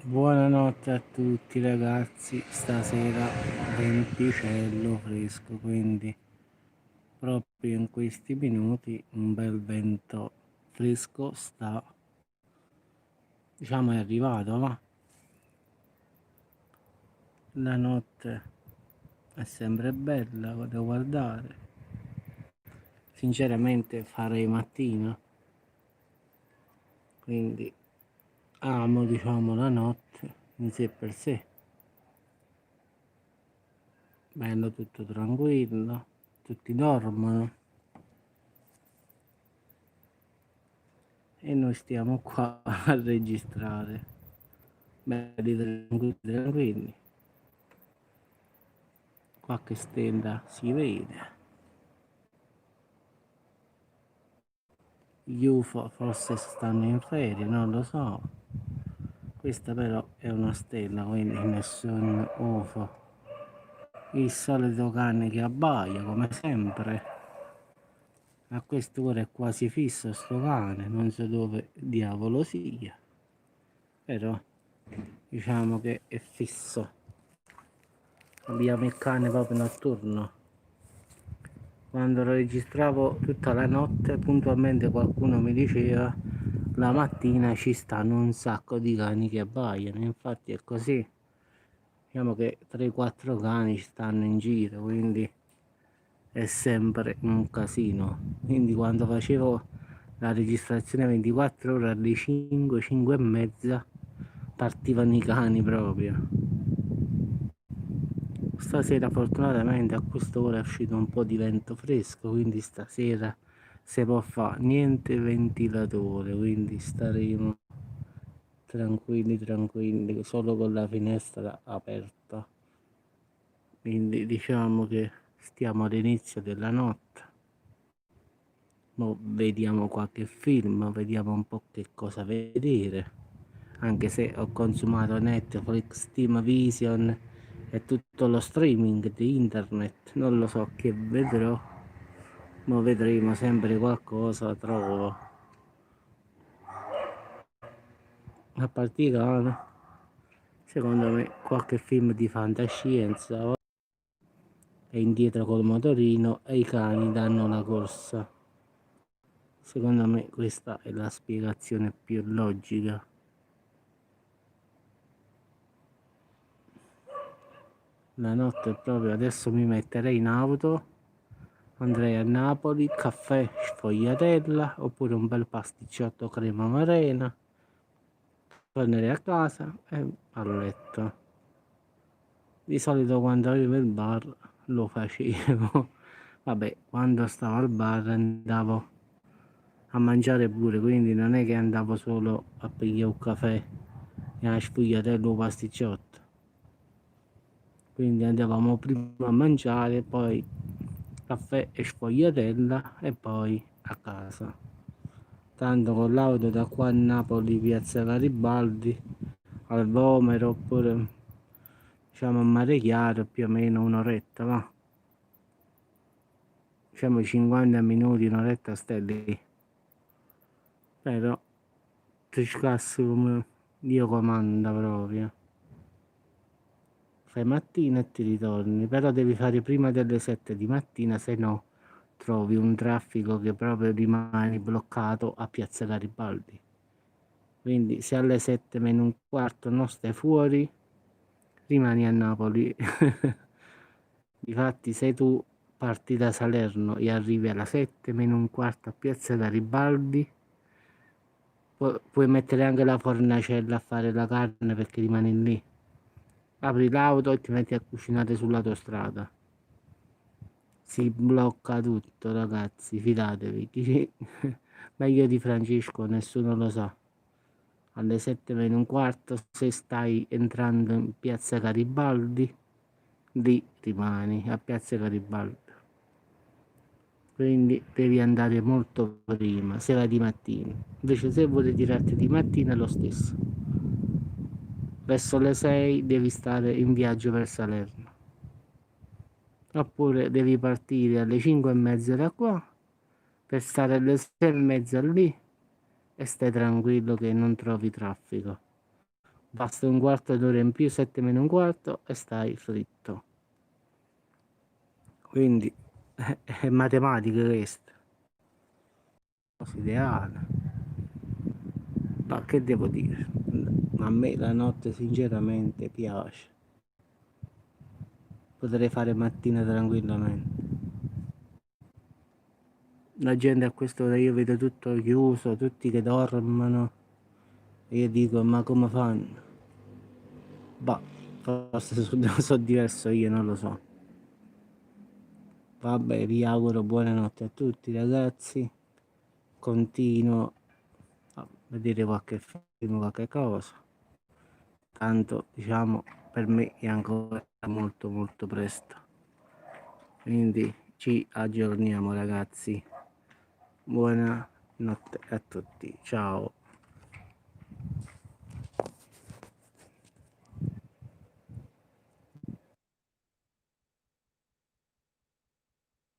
Buonanotte a tutti ragazzi, stasera venticello fresco, quindi proprio in questi minuti un bel vento fresco diciamo è arrivato, ma la notte è sempre bella da guardare. Sinceramente farei mattina, quindi amo diciamo la notte in sé per sé, bello tutto tranquillo, tutti dormono e noi stiamo qua a registrare, belli tranquilli, tranquilli. Qualche stella si vede. Gli UFO forse stanno in ferie, non lo so. Questa però è una stella, quindi nessun UFO. Il solito cane che abbaia, come sempre. A quest'ora è quasi fisso sto cane, non so dove diavolo sia. Però diciamo che è fisso. Abbiamo il cane proprio notturno. Quando lo registravo tutta la notte, puntualmente qualcuno mi diceva la mattina ci stanno un sacco di cani che abbaiano, infatti è così. Diciamo che 3-4 cani stanno in giro, quindi è sempre un casino. Quindi quando facevo la registrazione 24 ore alle 5, 5 e mezza partivano i cani proprio. Stasera fortunatamente a quest'ora è uscito un po' di vento fresco, quindi stasera si può fare niente ventilatore, quindi staremo tranquilli tranquilli solo con la finestra aperta. Quindi diciamo che stiamo all'inizio della notte. Mo vediamo qualche film, vediamo un po' che cosa vedere. Anche se ho consumato Netflix, Team Vision e tutto lo streaming di internet, non lo so che vedrò, ma vedremo sempre qualcosa, trovo. A partire da, secondo me, qualche film di fantascienza e indietro col motorino e i cani danno la corsa. Secondo me questa è la spiegazione più logica. La notte proprio adesso mi metterei in auto, andrei a Napoli, caffè, sfogliatella oppure un bel pasticciotto crema marena, tornerei a casa e a letto. Di solito quando avevo il bar lo facevo. Vabbè, quando stavo al bar andavo a mangiare pure, quindi non è che andavo solo a pigliare un caffè e a sfogliatella o pasticciotto. Quindi andavamo prima a mangiare, poi caffè e sfogliatella e poi a casa. Tanto con l'auto da qua a Napoli, piazza Garibaldi, al Vomero oppure diciamo a Mare Chiaro più o meno un'oretta, va? Diciamo 50 minuti, un'oretta stai lì. Però ti scassi come Dio comanda proprio. Fai mattina e ti ritorni, però devi fare prima delle 7 di mattina, se no trovi un traffico che proprio rimani bloccato a Piazza Garibaldi. Quindi se alle 7 meno un quarto non stai fuori, rimani a Napoli. Difatti se tu parti da Salerno e arrivi alle 7 meno un quarto a Piazza Garibaldi, puoi mettere anche la fornacella a fare la carne perché rimani lì. Apri l'auto e ti metti a cucinare sull'autostrada. Si blocca tutto, ragazzi, fidatevi. Meglio di Francesco, nessuno lo sa. Alle 7 meno un quarto, se stai entrando in Piazza Garibaldi, lì rimani a Piazza Garibaldi. Quindi devi andare molto prima, se vai di mattina. Invece se vuoi tirarti di mattina è lo stesso. Verso le 6 devi stare in viaggio per Salerno. Oppure devi partire alle 5 e mezza da qua per stare alle 6 e mezza lì e stai tranquillo che non trovi traffico. basta un quarto d'ora in più, 7 meno un quarto e stai fritto. Quindi è matematica questa, cosa ideale. Ma che devo dire? A me la notte sinceramente piace, potrei fare mattina tranquillamente. La gente a quest'ora io vedo tutto chiuso, tutti che dormono, e io dico ma come fanno? Bah, forse so diverso io, non lo so. Vabbè, vi auguro buonanotte a tutti ragazzi, continuo a vedere qualche film, qualche cosa, tanto diciamo per me è ancora molto molto presto, quindi ci aggiorniamo ragazzi, buonanotte a tutti, ciao.